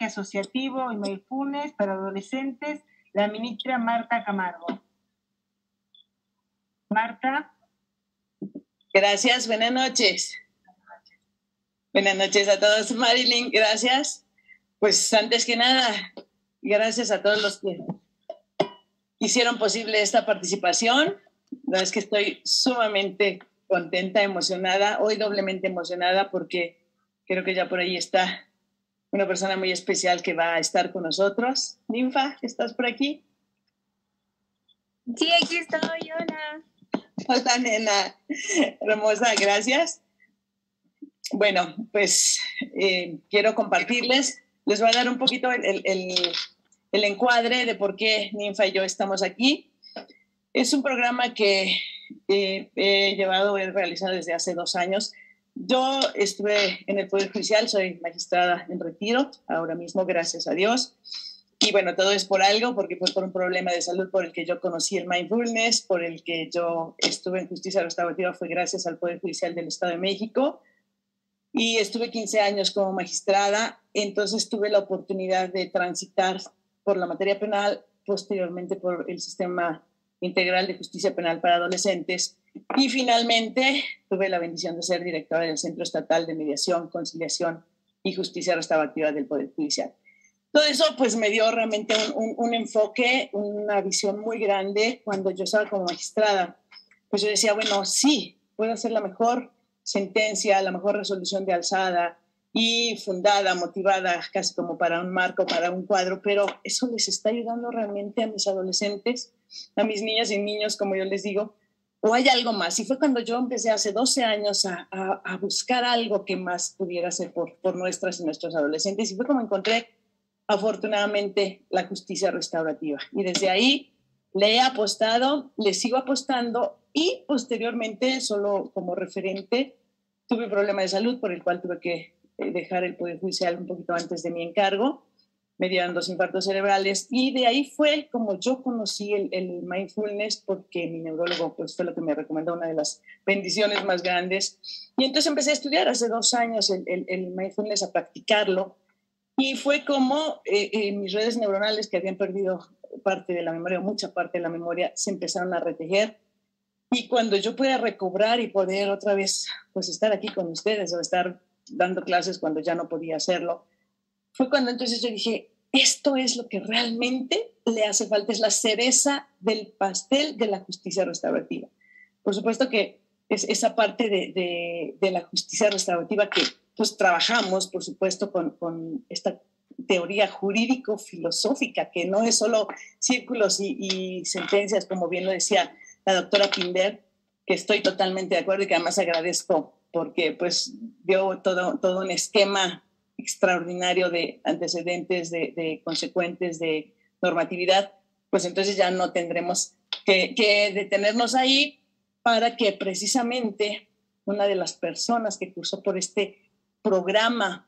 enfoque asociativo y mindfulness para adolescentes, la ministra Marta Camargo. Marta. Gracias, buenas noches. Buenas noches a todos. Marilyn, gracias. Pues antes que nada, gracias a todos los que hicieron posible esta participación. La verdad es que estoy sumamente contenta, emocionada, hoy doblemente emocionada porque creo que ya por ahí está una persona muy especial que va a estar con nosotros. Ninfa, ¿estás por aquí? Sí, aquí estoy, hola. Hola, nena. Hermosa, gracias. Bueno, pues quiero compartirles, les voy a dar un poquito el encuadre de por qué Ninfa y yo estamos aquí. Es un programa que he realizado desde hace 2 años. Yo estuve en el Poder Judicial, soy magistrada en retiro, ahora mismo, gracias a Dios. Y bueno, todo es por algo, porque fue por un problema de salud por el que yo conocí el mindfulness, por el que yo estuve en justicia restaurativa, fue gracias al Poder Judicial del Estado de México. Y estuve 15 años como magistrada, entonces tuve la oportunidad de transitar por la materia penal, posteriormente por el sistema integral de justicia penal para adolescentes, y finalmente tuve la bendición de ser directora del Centro Estatal de Mediación, Conciliación y Justicia Restaurativa del Poder Judicial. Todo eso pues me dio realmente un enfoque, una visión muy grande. Cuando yo estaba como magistrada, pues yo decía, bueno, sí, puedo hacer la mejor sentencia, la mejor resolución de alzada y fundada, motivada, casi como para un marco, para un cuadro, pero eso les está ayudando realmente a mis adolescentes, a mis niñas y niños, como yo les digo, o hay algo más. Y fue cuando yo empecé hace 12 años a buscar algo que más pudiera hacer por nuestras y nuestros adolescentes, y fue como encontré afortunadamente la justicia restaurativa. Y desde ahí le he apostado, le sigo apostando, y posteriormente, solo como referente, tuve un problema de salud por el cual tuve que dejar el Poder Judicial un poquito antes de mi encargo. Me dieron 2 infartos cerebrales y de ahí fue como yo conocí el mindfulness, porque mi neurólogo pues, fue lo que me recomendó, una de las bendiciones más grandes. Y entonces empecé a estudiar hace 2 años el mindfulness, a practicarlo. Y fue como mis redes neuronales, que habían perdido parte de la memoria, mucha parte de la memoria, se empezaron a retejer. Y cuando yo pude recobrar y poder otra vez pues, estar aquí con ustedes o estar dando clases cuando ya no podía hacerlo, fue cuando entonces yo dije, esto es lo que realmente le hace falta, es la cereza del pastel de la justicia restaurativa. Por supuesto que es esa parte de la justicia restaurativa que pues trabajamos, por supuesto, con esta teoría jurídico-filosófica, que no es solo círculos y sentencias, como bien lo decía la doctora Pinder, que estoy totalmente de acuerdo y que además agradezco porque pues dio todo un esquema extraordinario de antecedentes, de consecuentes, de normatividad. Pues entonces ya no tendremos que detenernos ahí, para que precisamente una de las personas que cursó por este programa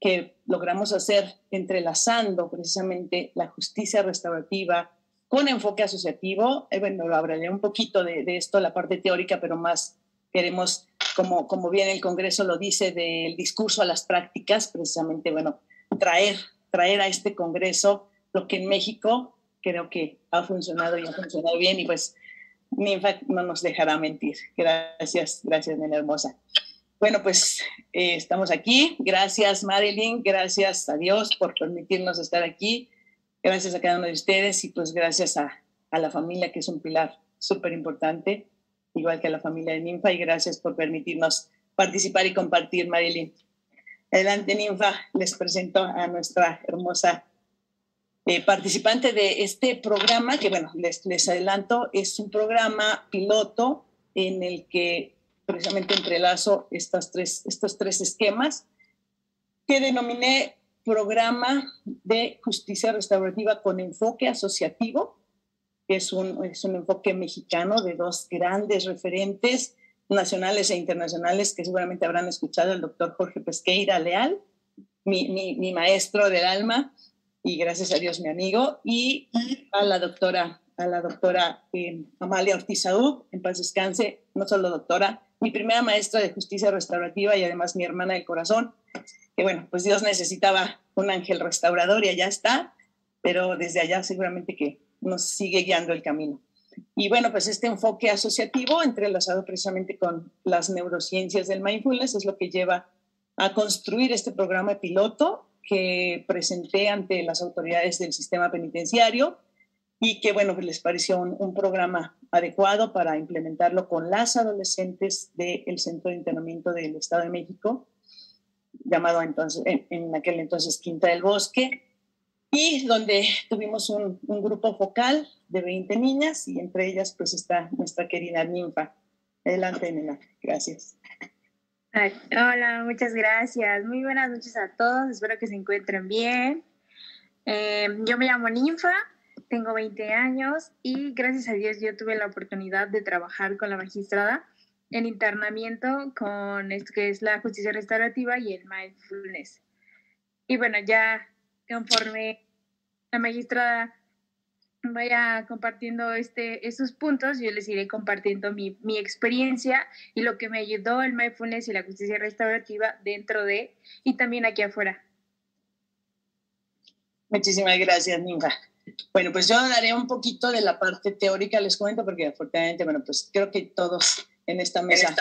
que logramos hacer, entrelazando precisamente la justicia restaurativa con enfoque asociativo, bueno, hablaré un poquito de esto, la parte teórica, pero más queremos, como bien el Congreso lo dice, del discurso a las prácticas, precisamente, bueno, traer a este Congreso lo que en México creo que ha funcionado y ha funcionado bien, y pues Ninfa no nos dejará mentir. Gracias, nena hermosa. Bueno, pues estamos aquí. Gracias, Marilyn. Gracias a Dios por permitirnos estar aquí. Gracias a cada uno de ustedes, y pues gracias a la familia, que es un pilar súper importante, igual que a la familia de Ninfa, y gracias por permitirnos participar y compartir, Marilyn. Adelante, Ninfa. Les presento a nuestra hermosa participante de este programa, que bueno, les adelanto, es un programa piloto en el que precisamente entrelazo estos tres esquemas que denominé Programa de Justicia Restaurativa con Enfoque Asociativo, que es un enfoque mexicano de 2 grandes referentes nacionales e internacionales que seguramente habrán escuchado: el doctor Jorge Pesqueira Leal, mi maestro del alma, y gracias a Dios mi amigo, y a la doctora Amalia Ortiz Saúl, en paz descanse, no solo doctora, mi primera maestra de justicia restaurativa y además mi hermana del corazón, que bueno, pues Dios necesitaba un ángel restaurador y allá está, pero desde allá seguramente que nos sigue guiando el camino. Y bueno, pues este enfoque asociativo entrelazado precisamente con las neurociencias del mindfulness es lo que lleva a construir este programa piloto que presenté ante las autoridades del sistema penitenciario y que, bueno, pues les pareció un programa adecuado para implementarlo con las adolescentes del Centro de Internamiento del Estado de México, llamado entonces, en aquel entonces Quinta del Bosque, y donde tuvimos un grupo focal de 20 niñas y entre ellas pues está nuestra querida Ninfa. Adelante, nena. Gracias. Ay, hola, muchas gracias. Muy buenas noches a todos. Espero que se encuentren bien. Yo me llamo Ninfa, tengo 20 años y gracias a Dios yo tuve la oportunidad de trabajar con la magistrada en internamiento con esto que es la justicia restaurativa y el mindfulness. Y bueno, ya conforme la magistrada vaya compartiendo esos puntos, yo les iré compartiendo mi experiencia y lo que me ayudó el mindfulness y la justicia restaurativa dentro de y también aquí afuera. Muchísimas gracias, Ninfa. Bueno, pues yo daré un poquito de la parte teórica, les cuento, porque afortunadamente, bueno, pues creo que todos en esta mesa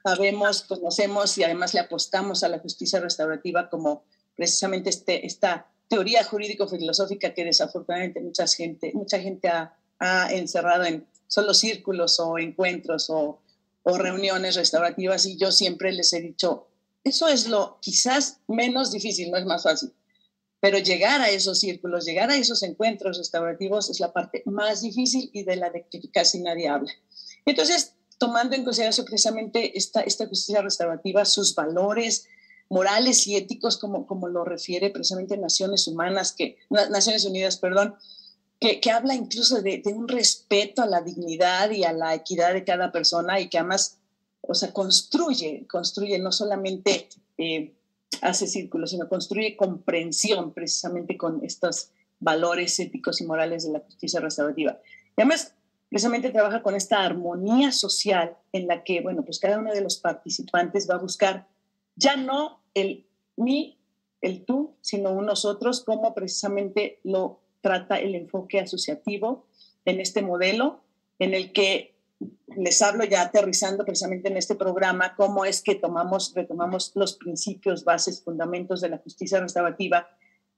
sabemos, conocemos y además le apostamos a la justicia restaurativa como precisamente esta teoría jurídico-filosófica que desafortunadamente mucha gente ha encerrado en solo círculos o encuentros o reuniones restaurativas, y yo siempre les he dicho, eso es lo quizás menos difícil, no es más fácil, pero llegar a esos círculos, llegar a esos encuentros restaurativos es la parte más difícil y de la de que casi nadie habla. Entonces, tomando en consideración precisamente esta justicia restaurativa, sus valores morales y éticos, como lo refiere precisamente Naciones Unidas, que habla incluso de un respeto a la dignidad y a la equidad de cada persona y que además, o sea, construye no solamente hace círculos, sino construye comprensión precisamente con estos valores éticos y morales de la justicia restaurativa. Y además, precisamente trabaja con esta armonía social en la que, bueno, pues cada uno de los participantes va a buscar ya no el mí, el tú, sino un nosotros, como precisamente lo trata el enfoque asociativo en este modelo, en el que les hablo ya aterrizando precisamente en este programa, cómo es que retomamos los principios, bases, fundamentos de la justicia restaurativa,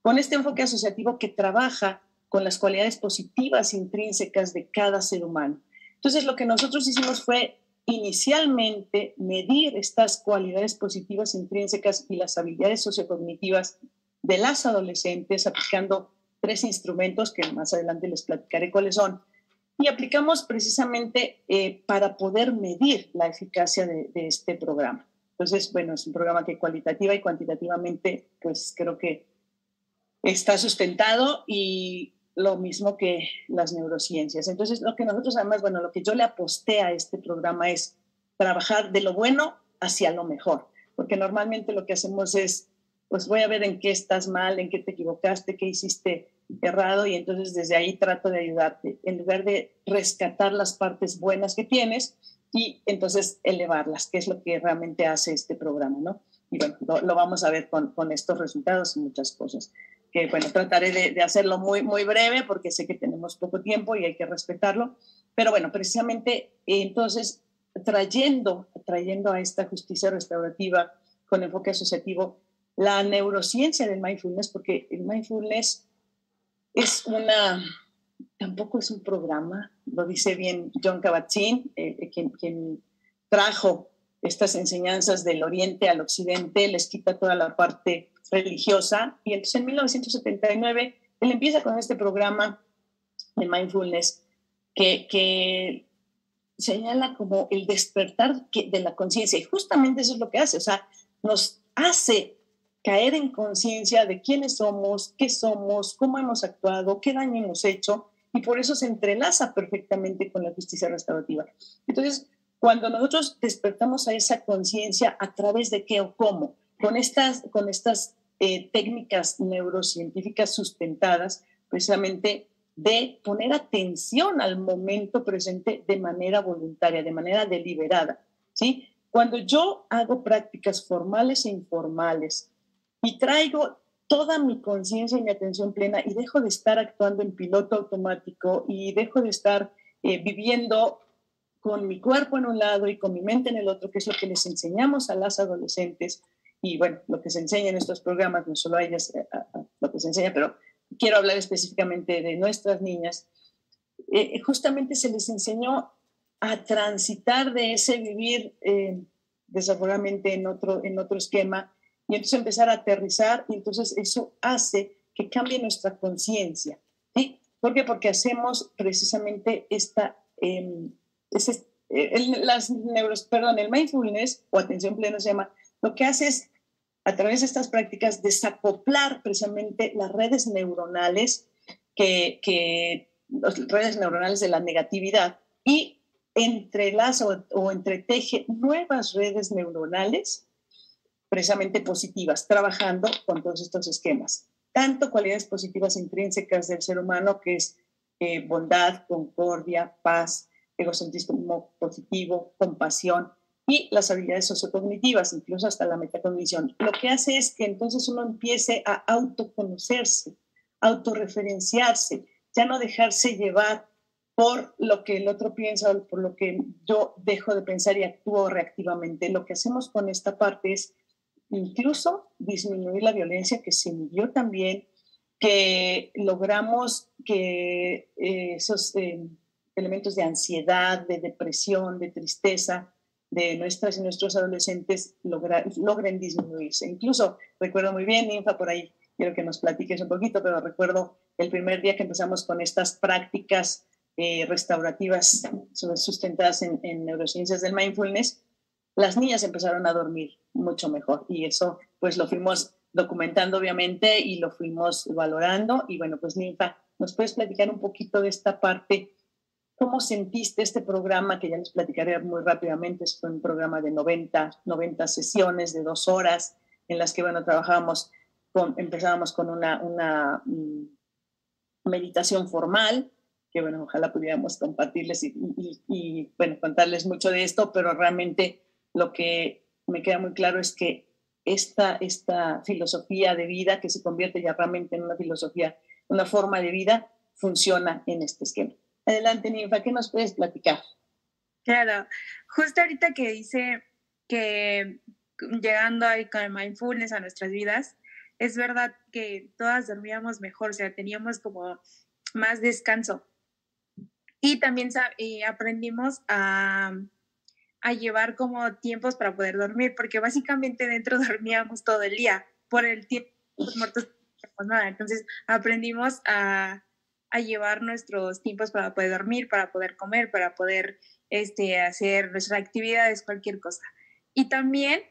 con este enfoque asociativo que trabaja con las cualidades positivas intrínsecas de cada ser humano. Entonces, lo que nosotros hicimos fue inicialmente medir estas cualidades positivas intrínsecas y las habilidades sociocognitivas de las adolescentes aplicando 3 instrumentos que más adelante les platicaré cuáles son, y aplicamos precisamente para poder medir la eficacia de este programa. Entonces, bueno, es un programa que cualitativa y cuantitativamente pues creo que está sustentado, y lo mismo que las neurociencias. Entonces, lo que nosotros además, bueno, lo que yo le aposté a este programa es trabajar de lo bueno hacia lo mejor, porque normalmente lo que hacemos es, pues voy a ver en qué estás mal, en qué te equivocaste, qué hiciste errado, y entonces desde ahí trato de ayudarte, en lugar de rescatar las partes buenas que tienes y entonces elevarlas, que es lo que realmente hace este programa, ¿no? Y bueno, lo vamos a ver con estos resultados y muchas cosas. Que bueno, trataré de hacerlo muy, muy breve porque sé que tenemos poco tiempo y hay que respetarlo, pero bueno, precisamente entonces trayendo a esta justicia restaurativa con enfoque asociativo la neurociencia del mindfulness, porque el mindfulness tampoco es un programa, lo dice bien Jon Kabat-Zinn, quien trajo estas enseñanzas del oriente al occidente, les quita toda la parte religiosa, y entonces en 1979 él empieza con este programa de mindfulness que señala como el despertar de la conciencia, y justamente eso es lo que hace, o sea, nos hace caer en conciencia de quiénes somos, qué somos, cómo hemos actuado, qué daño hemos hecho, y por eso se entrelaza perfectamente con la justicia restaurativa. Entonces, cuando nosotros despertamos a esa conciencia, ¿a través de qué o cómo? Con estas técnicas neurocientíficas sustentadas precisamente de poner atención al momento presente de manera voluntaria, de manera deliberada, ¿sí? Cuando yo hago prácticas formales e informales y traigo toda mi conciencia y mi atención plena y dejo de estar actuando en piloto automático y dejo de estar viviendo con mi cuerpo en un lado y con mi mente en el otro, que es lo que les enseñamos a las adolescentes. Y bueno, lo que se enseña en estos programas, no solo a ellas, lo que se enseña, pero quiero hablar específicamente de nuestras niñas. Justamente se les enseñó a transitar de ese vivir desafortunadamente en otro esquema, y entonces empezar a aterrizar, y entonces eso hace que cambie nuestra conciencia, ¿sí? ¿Por qué? Porque hacemos precisamente el mindfulness o atención plena se llama, lo que hace es, a través de estas prácticas, desacoplar precisamente las redes neuronales las redes neuronales de la negatividad y entrelaza o entreteje nuevas redes neuronales precisamente positivas, trabajando con todos estos esquemas. Tanto cualidades positivas intrínsecas del ser humano, que es bondad, concordia, paz, egocentrismo positivo, compasión, y las habilidades sociocognitivas, incluso hasta la metacognición. Lo que hace es que entonces uno empiece a autoconocerse, autorreferenciarse, ya no dejarse llevar por lo que el otro piensa o por lo que yo dejo de pensar y actúo reactivamente. Lo que hacemos con esta parte es incluso disminuir la violencia que se midió también, que logramos que esos elementos de ansiedad, de depresión, de tristeza de nuestras y nuestros adolescentes logren disminuirse. Incluso recuerdo muy bien, Ninfa, por ahí quiero que nos platiques un poquito, pero recuerdo el primer día que empezamos con estas prácticas restaurativas sustentadas en neurociencias del mindfulness, las niñas empezaron a dormir mucho mejor, y eso pues lo fuimos documentando obviamente y lo fuimos valorando. Y bueno, pues Ninfa, ¿nos puedes platicar un poquito de esta parte? ¿Cómo sentiste este programa, que ya les platicaré muy rápidamente? Fue un programa de 90 sesiones de 2 horas en las que, bueno, empezábamos con una meditación formal, que, bueno, ojalá pudiéramos compartirles y, bueno, contarles mucho de esto, pero realmente lo que me queda muy claro es que esta filosofía de vida, que se convierte ya realmente en una filosofía, una forma de vida, funciona en este esquema. Adelante, Ninfa, ¿qué nos puedes platicar? Claro, justo ahorita que dice que llegando ahí con el mindfulness a nuestras vidas, es verdad que todas dormíamos mejor, o sea, teníamos como más descanso. Y también aprendimos a llevar como tiempos para poder dormir, porque básicamente dentro dormíamos todo el día, por el tiempo muertos, pues nada. Entonces aprendimos a llevar nuestros tiempos para poder dormir, para poder comer, para poder hacer nuestras actividades, cualquier cosa. Y también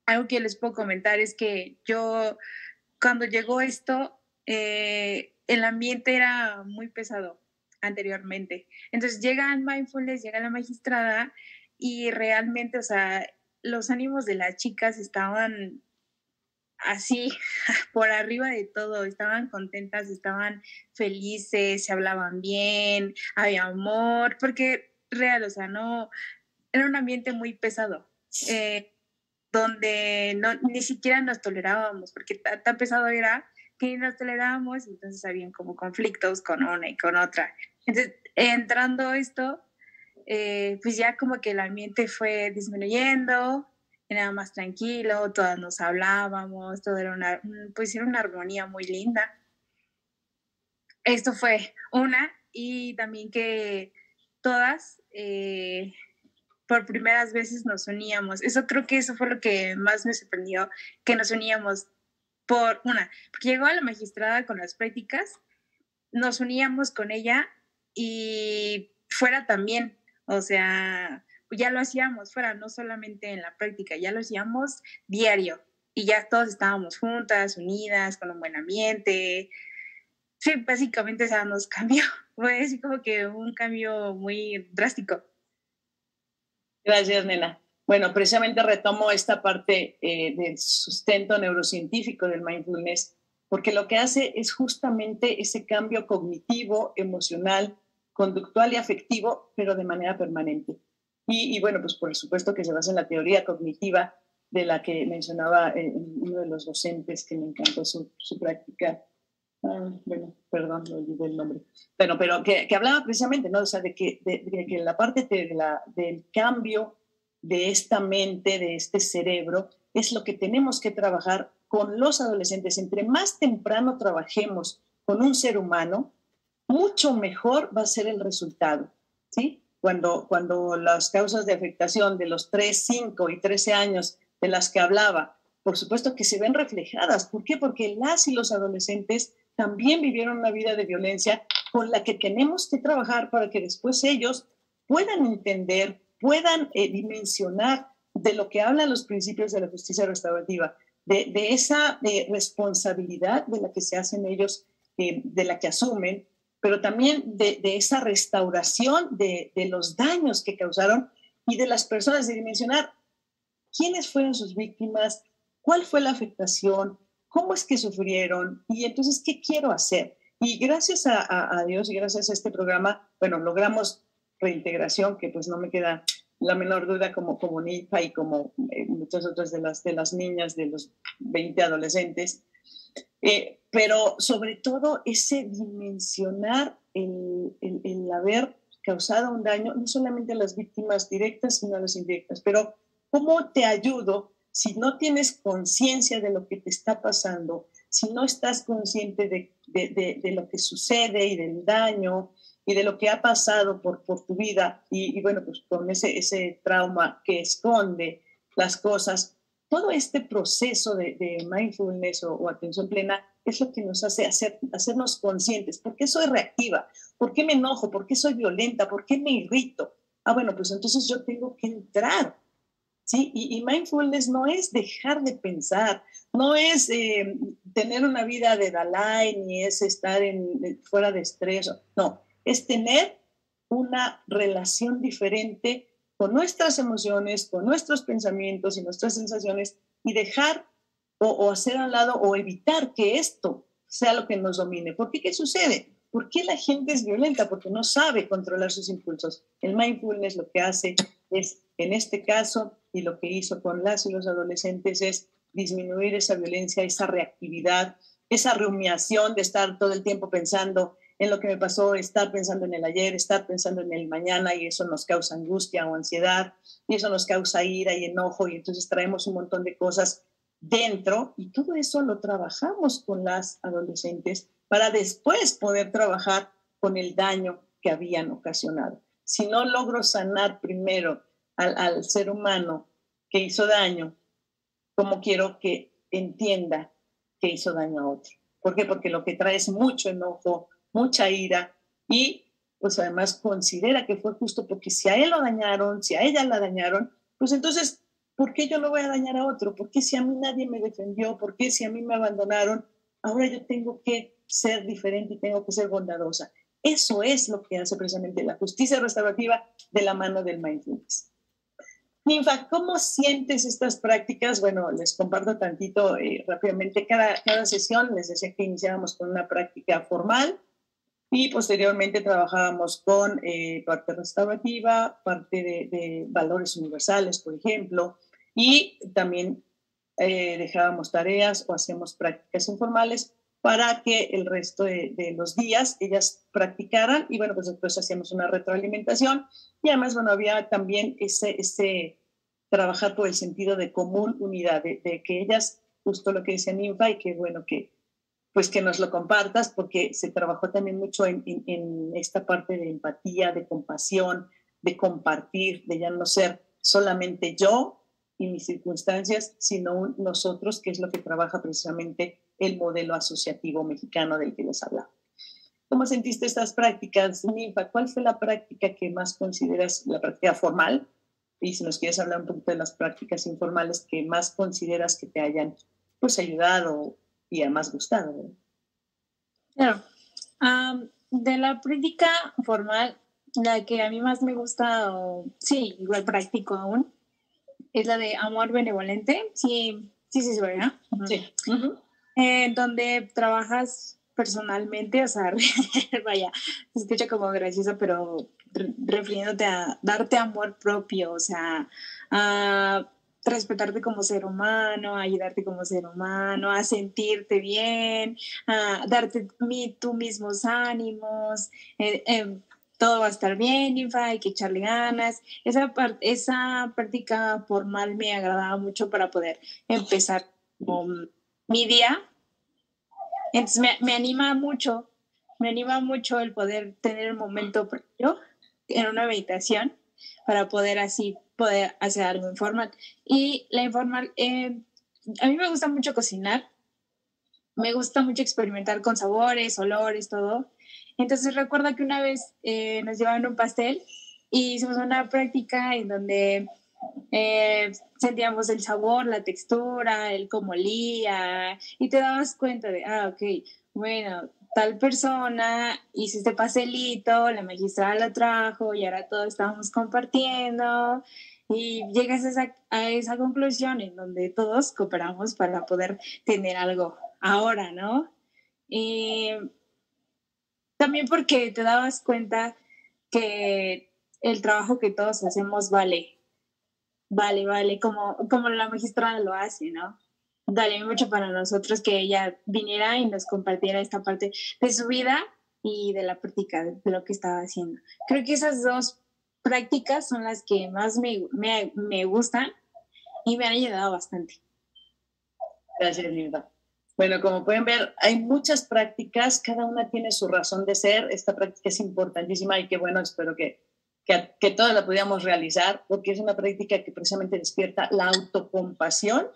algo que les puedo comentar es que yo, cuando llegó esto, el ambiente era muy pesado anteriormente. Entonces llega el mindfulness, llega la magistrada, y realmente, o sea, los ánimos de las chicas estaban así por arriba de todo, estaban contentas, estaban felices, se hablaban bien, había amor, porque real, o sea, no, era un ambiente muy pesado, donde ni siquiera nos tolerábamos, porque tan pesado era que ni nos tolerábamos, y entonces habían como conflictos con una y con otra. Entonces, entrando esto, pues ya como que el ambiente fue disminuyendo, era más tranquilo, todas nos hablábamos, todo era era una armonía muy linda. Esto fue una, y también que todas por primeras veces nos uníamos. Creo que eso fue lo que más me sorprendió, que nos uníamos porque llegó a la magistrada con las prácticas, nos uníamos con ella, y fuera también, o sea, ya lo hacíamos fuera, no solamente en la práctica, ya lo hacíamos diario, y ya todos estábamos juntas, unidas, con un buen ambiente. Sí, básicamente, o sea, nos cambió, fue así como que un cambio muy drástico. Gracias, nena. Bueno, precisamente retomo esta parte del sustento neurocientífico del mindfulness, porque lo que hace es justamente ese cambio cognitivo, emocional, conductual y afectivo, pero de manera permanente. Y bueno, pues por supuesto que se basa en la teoría cognitiva, de la que mencionaba uno de los docentes, que me encantó su práctica. Bueno, perdón, me olvidé el nombre. Bueno, pero que hablaba precisamente, ¿no? O sea, de que la parte del cambio de esta mente, de este cerebro, es lo que tenemos que trabajar con los adolescentes. Entre más temprano trabajemos con un ser humano, mucho mejor va a ser el resultado, ¿sí? Cuando las causas de afectación de los 3, 5 y 13 años de las que hablaba, por supuesto que se ven reflejadas. ¿Por qué? Porque las y los adolescentes también vivieron una vida de violencia con la que tenemos que trabajar para que después ellos puedan entender, puedan dimensionar de lo que hablan los principios de la justicia restaurativa, de esa responsabilidad de la que se hacen ellos, de la que asumen, pero también de esa restauración de los daños que causaron y de las personas, de dimensionar quiénes fueron sus víctimas, cuál fue la afectación, cómo es que sufrieron y entonces qué quiero hacer. Y gracias a Dios y gracias a este programa, bueno, logramos reintegración, que pues no me queda la menor duda como Ninfa y como muchas otras de las niñas, de los 20 adolescentes, pero sobre todo ese dimensionar el haber causado un daño, no solamente a las víctimas directas, sino a las indirectas. Pero ¿cómo te ayudo si no tienes conciencia de lo que te está pasando, si no estás consciente de lo que sucede y del daño y de lo que ha pasado por tu vida y bueno, pues con ese trauma que esconde las cosas? Todo este proceso de mindfulness o atención plena es lo que nos hace hacernos conscientes. ¿Por qué soy reactiva? ¿Por qué me enojo? ¿Por qué soy violenta? ¿Por qué me irrito? Bueno, pues entonces yo tengo que entrar, ¿sí? Y mindfulness no es dejar de pensar, no es tener una vida de Dalai, ni es estar fuera de estrés. No, es tener una relación diferente con nuestras emociones, con nuestros pensamientos y nuestras sensaciones y dejar o hacer a un lado o evitar que esto sea lo que nos domine. ¿Por qué? ¿Qué sucede? ¿Por qué la gente es violenta? Porque no sabe controlar sus impulsos. El mindfulness lo que hace es, en este caso, y lo que hizo con las y los adolescentes, es disminuir esa violencia, esa reactividad, esa rumiación de estar todo el tiempo pensando en lo que me pasó, estar pensando en el ayer, estar pensando en el mañana, y eso nos causa angustia o ansiedad, y eso nos causa ira y enojo, y entonces traemos un montón de cosas dentro, y todo eso lo trabajamos con las adolescentes para después poder trabajar con el daño que habían ocasionado. Si no logro sanar primero al ser humano que hizo daño, ¿cómo quiero que entienda que hizo daño a otro? ¿Por qué? Porque lo que trae es mucho enojo, mucha ira, y pues además considera que fue justo, porque si a él lo dañaron, si a ella la dañaron, pues entonces, ¿por qué yo no voy a dañar a otro? ¿Por qué si a mí nadie me defendió? ¿Por qué si a mí me abandonaron? Ahora yo tengo que ser diferente y tengo que ser bondadosa. Eso es lo que hace precisamente la justicia restaurativa de la mano del mindfulness. Ninfa, ¿cómo sientes estas prácticas? Bueno, les comparto tantito rápidamente. Cada sesión les decía que iniciábamos con una práctica formal y posteriormente trabajábamos con parte restaurativa, parte de valores universales, por ejemplo, y también dejábamos tareas o hacíamos prácticas informales para que el resto de los días ellas practicaran, y bueno, pues después hacíamos una retroalimentación, y además, bueno, había también ese trabajar por el sentido de común unidad, de que ellas, justo lo que decía Ninfa, y que bueno, pues que nos lo compartas, porque se trabajó también mucho en esta parte de empatía, de compasión, de compartir, de ya no ser solamente yo y mis circunstancias, sino nosotros, que es lo que trabaja precisamente el modelo asociativo mexicano del que les hablaba. ¿Cómo sentiste estas prácticas, Ninfa? ¿Cuál fue la práctica que más consideras la práctica formal? Y si nos quieres hablar un poquito de las prácticas informales que más consideras que te hayan pues ayudado y además gustado, ¿verdad? Claro. De la práctica formal, la que a mí más me gusta, sí, igual practico aún, es la de amor benevolente. Sí, ¿verdad? Sí. Donde trabajas personalmente, o sea, vaya, se escucha como gracioso, pero refiriéndote a darte amor propio, o sea, a respetarte como ser humano, a ayudarte como ser humano, a sentirte bien, a darte tú mismos ánimos, todo va a estar bien, Ninfa, hay que echarle ganas. Esa práctica formal me agradaba mucho para poder empezar mi día. Entonces me anima mucho el poder tener un momento propio en una meditación para poder hacer algo informal. Y la informal, a mí me gusta mucho cocinar, me gusta mucho experimentar con sabores, olores, todo. Entonces recuerdo que una vez nos llevaban un pastel y hicimos una práctica en donde sentíamos el sabor, la textura, el cómo olía, y te dabas cuenta de, ok, bueno, tal persona hizo este pastelito, la magistrada lo trajo y ahora todos estábamos compartiendo, y llegas a esa conclusión en donde todos cooperamos para poder tener algo ahora, ¿no? Y también porque te dabas cuenta que el trabajo que todos hacemos vale, como la magistrada lo hace, ¿no? Dale mucho para nosotros que ella viniera y nos compartiera esta parte de su vida y de la práctica de lo que estaba haciendo. Creo que esas dos prácticas son las que más me gustan y me han ayudado bastante. Gracias, Linda. Bueno, como pueden ver, hay muchas prácticas, cada una tiene su razón de ser. Esta práctica es importantísima y qué bueno, espero que todas la pudiéramos realizar, porque es una práctica que precisamente despierta la autocompasión,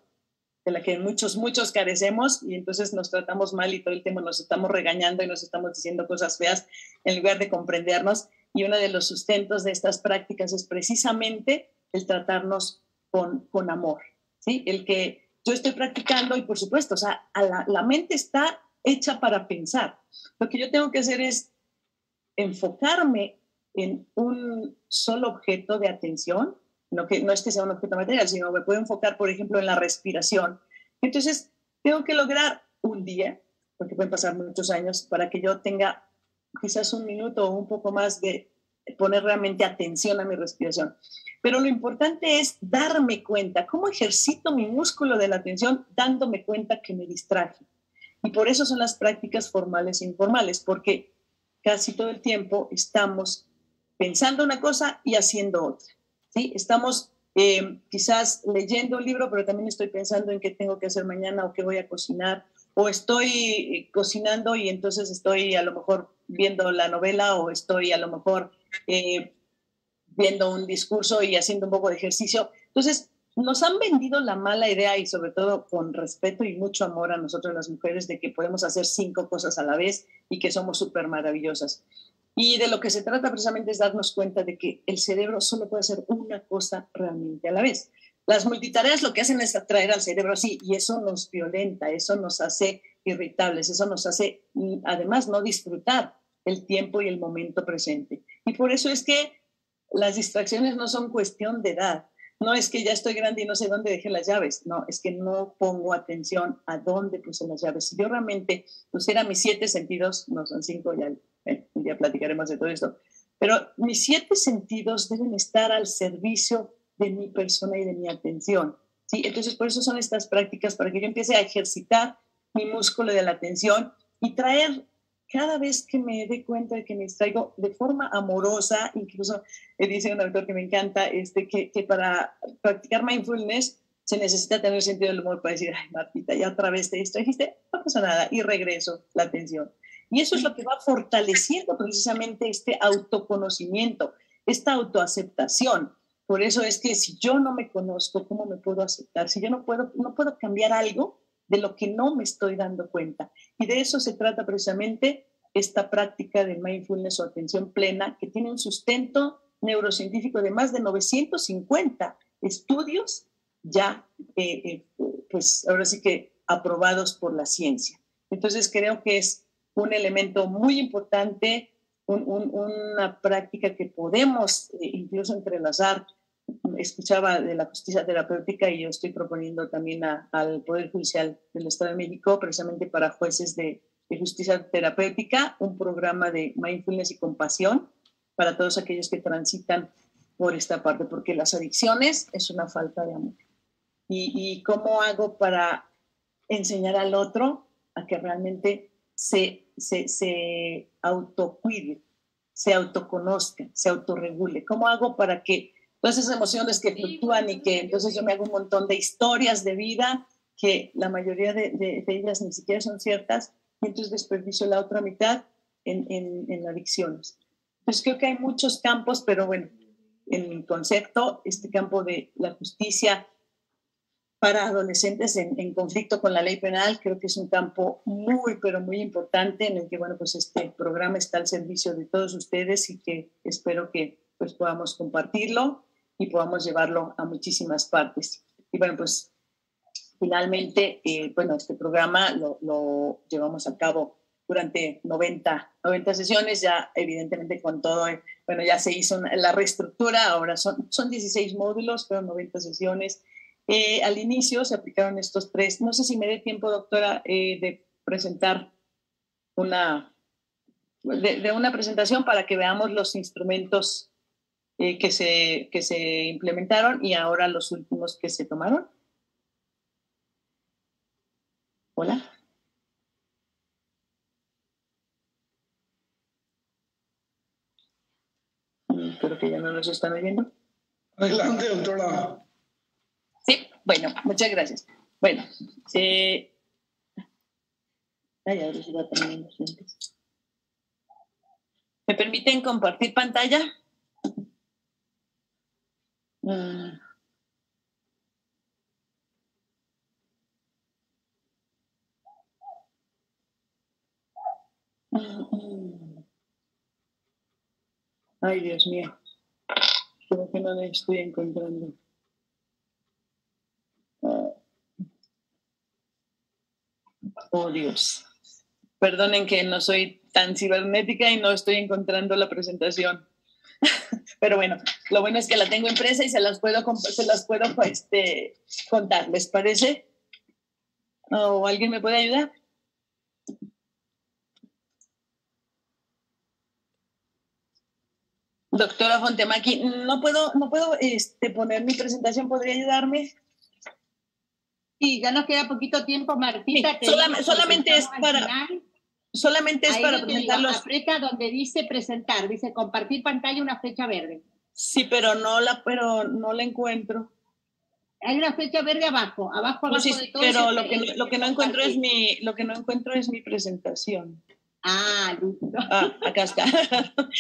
de la que muchos carecemos, y entonces nos tratamos mal y todo el tiempo nos estamos regañando y nos estamos diciendo cosas feas en lugar de comprendernos. Y uno de los sustentos de estas prácticas es precisamente el tratarnos con amor, ¿sí? El que yo estoy practicando y por supuesto, o sea, la mente está hecha para pensar. Lo que yo tengo que hacer es enfocarme en un solo objeto de atención, no es que sea un objeto material, sino me puedo enfocar, por ejemplo, en la respiración. Entonces, tengo que lograr un día, porque pueden pasar muchos años, para que yo tenga quizás un minuto o un poco más de poner realmente atención a mi respiración. Pero lo importante es darme cuenta, cómo ejercito mi músculo de la atención dándome cuenta que me distraje. Y por eso son las prácticas formales e informales, porque casi todo el tiempo estamos pensando una cosa y haciendo otra, ¿sí? Estamos quizás leyendo un libro, pero también estoy pensando en qué tengo que hacer mañana o qué voy a cocinar, o estoy cocinando y entonces estoy a lo mejor viendo la novela, o estoy a lo mejor viendo un discurso y haciendo un poco de ejercicio. Entonces, nos han vendido la mala idea, y sobre todo con respeto y mucho amor a nosotros las mujeres, de que podemos hacer 5 cosas a la vez y que somos súper maravillosas. Y de lo que se trata precisamente es darnos cuenta de que el cerebro solo puede hacer una cosa realmente a la vez. Las multitareas lo que hacen es atraer al cerebro así, y eso nos violenta, eso nos hace irritables, eso nos hace además no disfrutar el tiempo y el momento presente. Y por eso es que las distracciones no son cuestión de edad. No es que ya estoy grande y no sé dónde dejé las llaves. No, es que no pongo atención a dónde puse las llaves. Si yo realmente pusiera mis 7 sentidos, no son 5, ya un día platicaremos de todo esto, pero mis 7 sentidos deben estar al servicio de mi persona y de mi atención, ¿sí? Entonces, por eso son estas prácticas, para que yo empiece a ejercitar mi músculo de la atención y traer, cada vez que me dé cuenta de que me distraigo de forma amorosa. Incluso dice un autor que me encanta, que para practicar mindfulness se necesita tener sentido del humor para decir, ay, Martita, ya otra vez te distrajiste, no pasa nada, y regreso la atención. Y eso es lo que va fortaleciendo precisamente este autoconocimiento, esta autoaceptación. Por eso es que si yo no me conozco, ¿cómo me puedo aceptar? Si yo no puedo cambiar algo de lo que no me estoy dando cuenta. Y de eso se trata precisamente esta práctica de mindfulness o atención plena, que tiene un sustento neurocientífico de más de 950 estudios ya, pues ahora sí que aprobados por la ciencia. Entonces creo que es un elemento muy importante, una práctica que podemos incluso entrelazar. Escuchaba de la justicia terapéutica, y yo estoy proponiendo también al Poder Judicial del Estado de México, precisamente para jueces de justicia terapéutica, un programa de mindfulness y compasión para todos aquellos que transitan por esta parte, porque las adicciones es una falta de amor. y cómo hago para enseñar al otro a que realmente se autocuide, se autoconozca, se autorregule. ¿Cómo hago para que todas esas emociones que fluctúan y que entonces yo me hago un montón de historias de vida que la mayoría de ellas ni siquiera son ciertas, y entonces desperdicio la otra mitad en adicciones? Entonces creo que hay muchos campos, pero bueno, en mi concepto, este campo de la justicia para adolescentes en conflicto con la ley penal, creo que es un campo muy, pero muy importante en el que, bueno, pues este programa está al servicio de todos ustedes y que espero que pues podamos compartirlo y podamos llevarlo a muchísimas partes. Y bueno, pues finalmente, bueno, este programa lo llevamos a cabo durante 90 sesiones, ya evidentemente con todo, bueno, ya se hizo la reestructura, ahora son 16 módulos, pero 90 sesiones. Al inicio se aplicaron estos 3, no sé si me dé tiempo, doctora, de presentar una presentación para que veamos los instrumentos que se implementaron y ahora los últimos que se tomaron. Hola. Creo que ya no nos están oyendo. Adelante, doctora. Sí, bueno, muchas gracias. Bueno, ahora sí va terminando. ¿Me permiten compartir pantalla? Ay, Dios mío. Creo que no la estoy encontrando. Oh, Dios. Perdonen que no soy tan cibernética y no estoy encontrando la presentación. Pero bueno, lo bueno es que la tengo impresa y se las puedo contar. ¿Les parece? ¿O alguien me puede ayudar? Doctora Fontemaki, no puedo poner mi presentación, ¿podría ayudarme? Sí, ya nos queda poquito tiempo, Martita. Sí, solamente es para presentarlos. Aprieta donde dice presentar, dice compartir pantalla, una flecha verde. Sí, pero no la encuentro. Hay una flecha verde abajo sí, de todo. Pero lo que no encuentro es mi presentación. Ah, listo. Ah, acá está.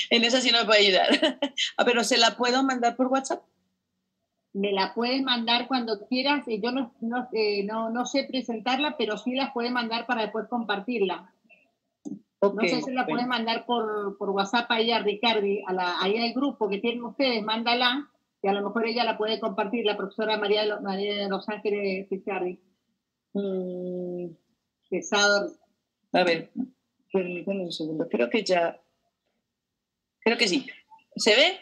En esa sí no me puede ayudar. Pero ¿se la puedo mandar por WhatsApp? Me la puedes mandar cuando quieras. Yo no sé presentarla, pero sí la puedes mandar para después compartirla. Okay, no sé si la puedes mandar por WhatsApp ahí a Ricardi, ahí al grupo que tienen ustedes, mándala, y a lo mejor ella la puede compartir, la profesora María de Los Ángeles Ricardi. Pesado. A ver, permítanme un segundo. Creo que sí. ¿Se ve?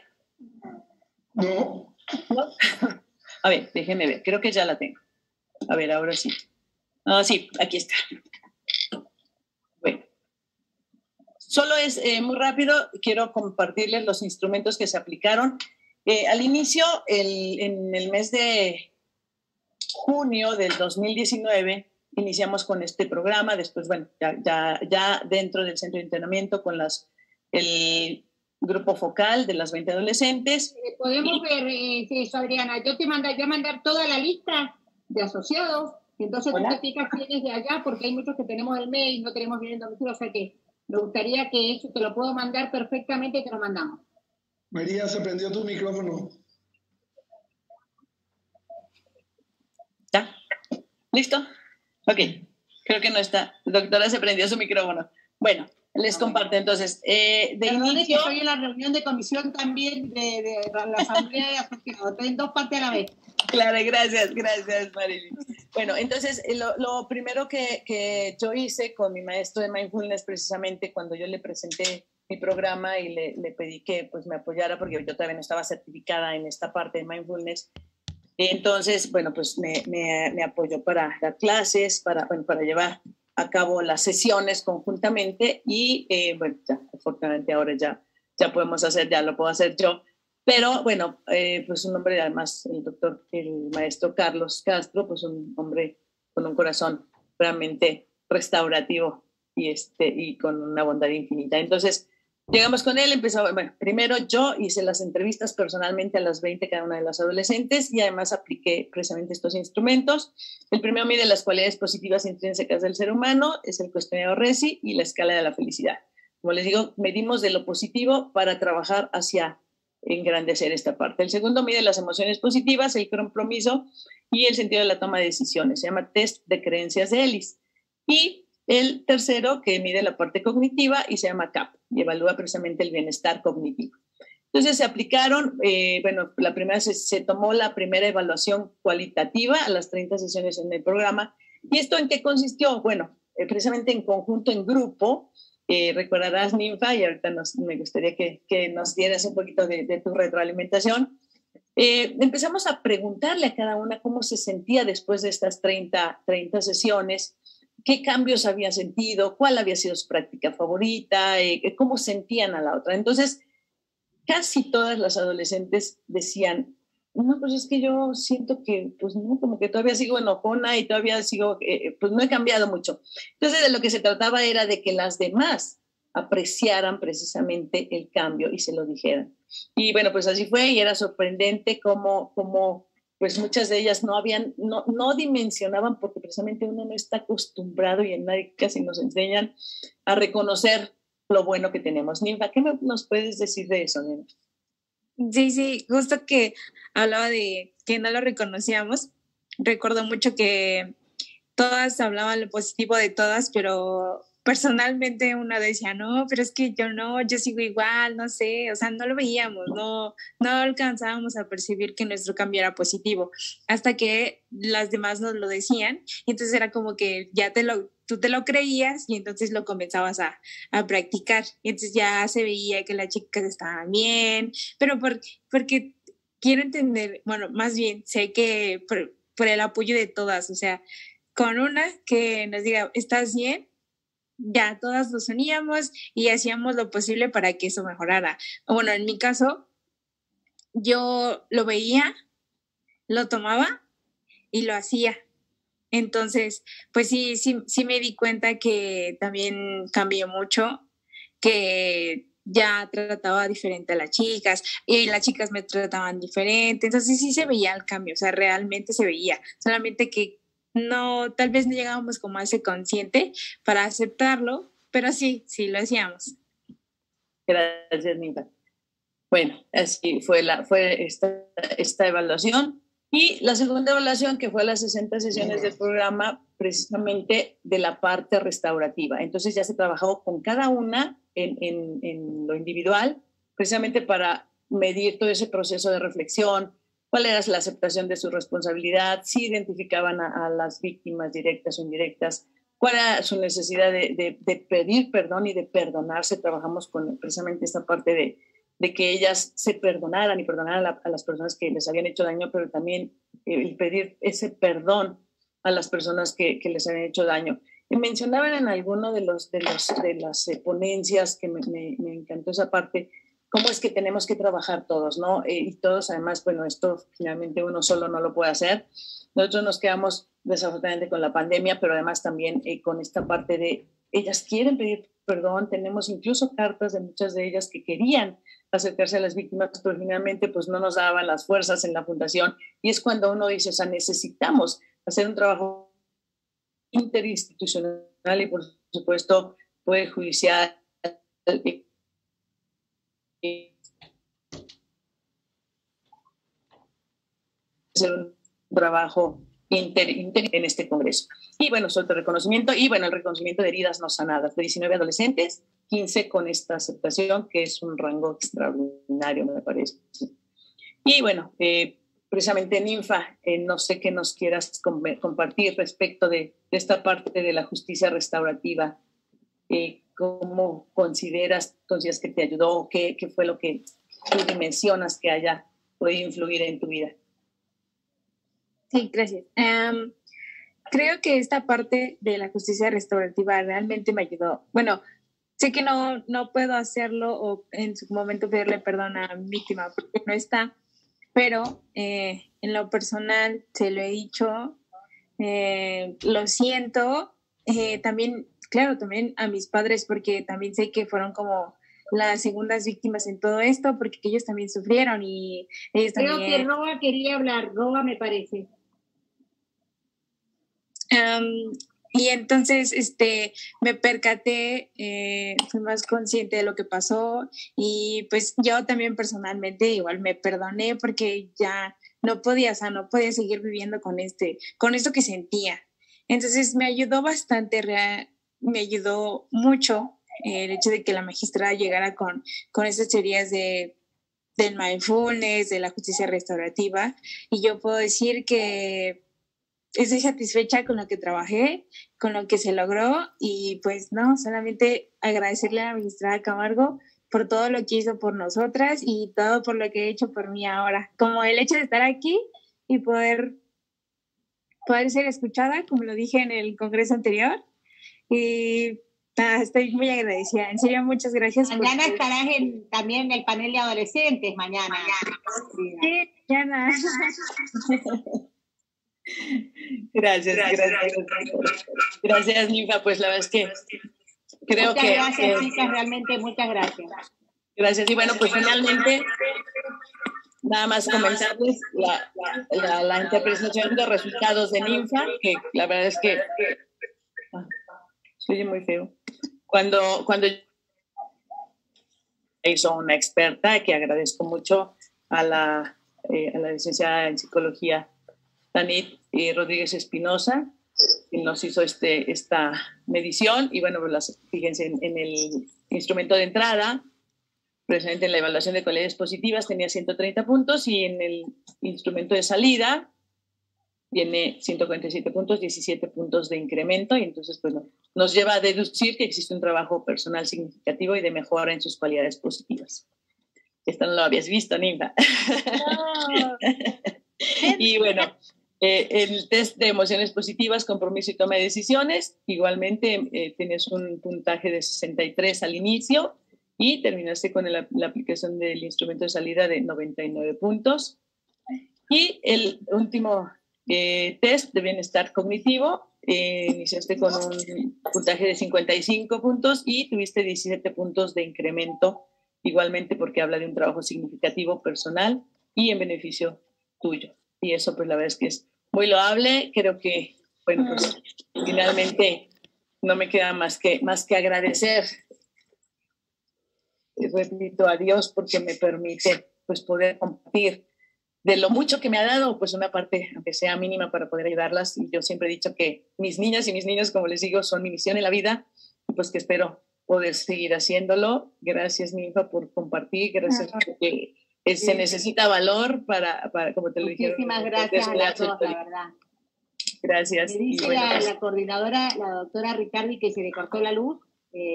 No. ¿No? A ver, déjenme ver. Creo que ya la tengo. A ver, ahora sí. Ah, sí, aquí está. Bueno. Solo es muy rápido. Quiero compartirles los instrumentos que se aplicaron. Al inicio, en el mes de junio del 2019, iniciamos con este programa. Después, bueno, ya dentro del centro de entrenamiento con el grupo focal de las 20 adolescentes. Podemos ver eso, Adriana. Yo te voy a mandar toda la lista de asociados. Entonces, tú te fijas quién es de allá, porque hay muchos que tenemos el mail, no tenemos bien el domicilio. O sea que me gustaría que eso te lo puedo mandar perfectamente y te lo mandamos. María, se prendió tu micrófono. ¿Ya? ¿Listo? Ok. Creo que no está. Doctora, se prendió su micrófono. Bueno. Les comparto, entonces, de inicio... Estoy en la reunión de comisión también de la asamblea de asociados, estoy en 2 partes a la vez. Claro, gracias, Marilyn. Bueno, entonces, lo primero que yo hice con mi maestro de Mindfulness, precisamente cuando yo le presenté mi programa y le pedí que pues, me apoyara, porque yo todavía no estaba certificada en esta parte de Mindfulness, entonces, bueno, pues me apoyó para dar clases, para llevar a cabo las sesiones conjuntamente y bueno, ya afortunadamente ahora ya podemos hacer, ya lo puedo hacer yo Pero bueno, pues un hombre, además, el maestro Carlos Castro, pues un hombre con un corazón realmente restaurativo y con una bondad infinita. Entonces, llegamos con él, bueno, primero yo hice las entrevistas personalmente a las 20 cada una de las adolescentes y además apliqué precisamente estos instrumentos. El primero mide las cualidades positivas intrínsecas del ser humano, es el cuestionario RESI y la escala de la felicidad. Como les digo, medimos de lo positivo para trabajar hacia engrandecer esta parte. El segundo mide las emociones positivas, el compromiso y el sentido de la toma de decisiones. Se llama test de creencias de Ellis. Y el tercero, que mide la parte cognitiva y se llama CAP y evalúa precisamente el bienestar cognitivo. Entonces se aplicaron, bueno, la primera se tomó la primera evaluación cualitativa a las 30 sesiones en el programa. ¿Y esto en qué consistió? Bueno, precisamente en conjunto, en grupo. Recordarás, Ninfa, y ahorita me gustaría que nos dieras un poquito de tu retroalimentación. Empezamos a preguntarle a cada una cómo se sentía después de estas 30 sesiones, qué cambios había sentido, cuál había sido su práctica favorita, cómo sentían a la otra. Entonces, casi todas las adolescentes decían, no, pues es que yo siento que, pues no, como que todavía sigo enojona y todavía sigo, pues no he cambiado mucho. Entonces, de lo que se trataba era de que las demás apreciaran precisamente el cambio y se lo dijeran. Y bueno, pues así fue y era sorprendente cómo pues muchas de ellas no dimensionaban, porque precisamente uno no está acostumbrado y en nadie casi nos enseñan a reconocer lo bueno que tenemos. Ninfa, ¿qué nos puedes decir de eso, Ninfa? Sí, justo que hablaba de que no lo reconocíamos. Recuerdo mucho que todas hablaban lo positivo de todas, pero personalmente una decía, no, pero es que yo sigo igual, no sé, o sea, no lo veíamos, no alcanzábamos a percibir que nuestro cambio era positivo, hasta que las demás nos lo decían, y entonces era como que ya tú te lo creías y entonces lo comenzabas a practicar, y entonces ya se veía que las chicas estaban bien, pero porque quiero entender, bueno, más bien sé que por el apoyo de todas, o sea, con una que nos diga, ¿estás bien? Ya todas nos uníamos y hacíamos lo posible para que eso mejorara. Bueno, en mi caso, yo lo veía, lo tomaba y lo hacía. Entonces, pues sí me di cuenta que también cambió mucho, que ya trataba diferente a las chicas y las chicas me trataban diferente. Entonces sí se veía el cambio, o sea, realmente se veía. Solamente que no, tal vez no llegábamos como a ese consciente para aceptarlo, pero sí lo hacíamos. Gracias, Ninfa. Bueno, así fue esta evaluación. Y la segunda evaluación, que fue a las 60 sesiones del programa, precisamente de la parte restaurativa. Entonces ya se trabajó con cada una en lo individual, precisamente para medir todo ese proceso de reflexión, cuál era la aceptación de su responsabilidad, si identificaban a las víctimas directas o indirectas, cuál era su necesidad de pedir perdón y de perdonarse. Trabajamos con precisamente esta parte de que ellas se perdonaran y perdonaran a las personas que les habían hecho daño, pero también el pedir ese perdón a las personas que les habían hecho daño. Y mencionaban en alguno de las ponencias que me encantó esa parte, cómo es que tenemos que trabajar todos, ¿no? Y todos, además, bueno, esto finalmente uno solo no lo puede hacer. Nosotros nos quedamos desafortunadamente con la pandemia, pero además también con esta parte de ellas quieren pedir perdón. Tenemos incluso cartas de muchas de ellas que querían acercarse a las víctimas, pero finalmente pues no nos daban las fuerzas en la fundación, y es cuando uno dice, o sea, necesitamos hacer un trabajo interinstitucional y por supuesto poder judicial, hacer un trabajo en este congreso. Y bueno, sobre el reconocimiento, y bueno, el reconocimiento de heridas no sanadas de 19 adolescentes, 15 con esta aceptación, que es un rango extraordinario, me parece. Y bueno, precisamente Ninfa, no sé qué nos quieras compartir respecto de esta parte de la justicia restaurativa. ¿Cómo consideras que te ayudó? ¿Qué fue lo que tú dimensionas que haya podido influir en tu vida? Sí, gracias. Creo que esta parte de la justicia restaurativa realmente me ayudó. Bueno, sé que no puedo hacerlo o en su momento pedirle perdón a mi víctima porque no está, pero en lo personal se lo he dicho, lo siento, también, claro, también a mis padres porque también sé que fueron como las segundas víctimas en todo esto porque ellos también sufrieron y ellos Creo también... que Roa quería hablar, Roa me parece. Y entonces me percaté, fui más consciente de lo que pasó y pues yo también personalmente igual me perdoné porque ya no podía, o sea, no podía seguir viviendo con esto que sentía. Entonces me ayudó bastante, me ayudó mucho el hecho de que la magistrada llegara con esas teorías del mindfulness, de la justicia restaurativa, y yo puedo decir que estoy satisfecha con lo que trabajé, con lo que se logró y pues no, solamente agradecerle a la magistrada Camargo por todo lo que hizo por nosotras y todo por lo que he hecho por mí ahora, como el hecho de estar aquí y poder ser escuchada, como lo dije en el congreso anterior, y estoy muy agradecida, en serio, muchas gracias. Mañana estarás también en el panel de adolescentes, mañana. Sí, mañana. Gracias, Ninfa. Pues la verdad es que creo muchas que... gracias, chicas, realmente muchas gracias. Gracias. Y bueno, pues finalmente, nada más comentarles la interpretación de resultados de Ninfa, que la verdad es que se oye muy feo. Cuando hizo una experta, que agradezco mucho a la licenciada en psicología Tanit Rodríguez Espinosa, que nos hizo esta medición. Y bueno, pues fíjense, en el instrumento de entrada, presente en la evaluación de cualidades positivas, tenía 130 puntos, y en el instrumento de salida tiene 147 puntos, 17 puntos de incremento, y entonces pues nos lleva a deducir que existe un trabajo personal significativo y de mejora en sus cualidades positivas. Esto no lo habías visto, Ninfa. No. Y bueno, el test de emociones positivas, compromiso y toma de decisiones, igualmente tienes un puntaje de 63 al inicio y terminaste con la aplicación del instrumento de salida de 99 puntos. Y el último test de bienestar cognitivo, iniciaste con un puntaje de 55 puntos y tuviste 17 puntos de incremento, igualmente porque habla de un trabajo significativo personal y en beneficio tuyo. Y eso pues la verdad es que es muy loable. Creo que, bueno, pues finalmente no me queda más que agradecer, repito, a Dios porque me permite pues poder compartir de lo mucho que me ha dado, pues una parte, aunque sea mínima, para poder ayudarlas. Y yo siempre he dicho que mis niñas y mis niños, como les digo, son mi misión en la vida, y pues que espero poder seguir haciéndolo. Gracias, Ninfa, por compartir. Gracias porque se necesita valor para como te lo dije. Muchísimas gracias a las dos, la verdad. Gracias. Me dice la coordinadora, la doctora Ricardi, que se le cortó la luz.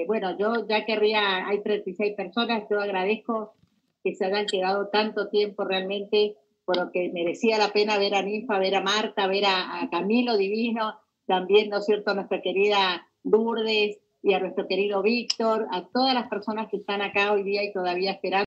Bueno, yo ya querría, hay 36 personas, yo agradezco que se hayan quedado tanto tiempo realmente, porque merecía la pena ver a Ninfa, ver a Marta, ver a Camilo Divino, también, ¿no es cierto?, a nuestra querida Lourdes y a nuestro querido Víctor, a todas las personas que están acá hoy día y todavía esperando.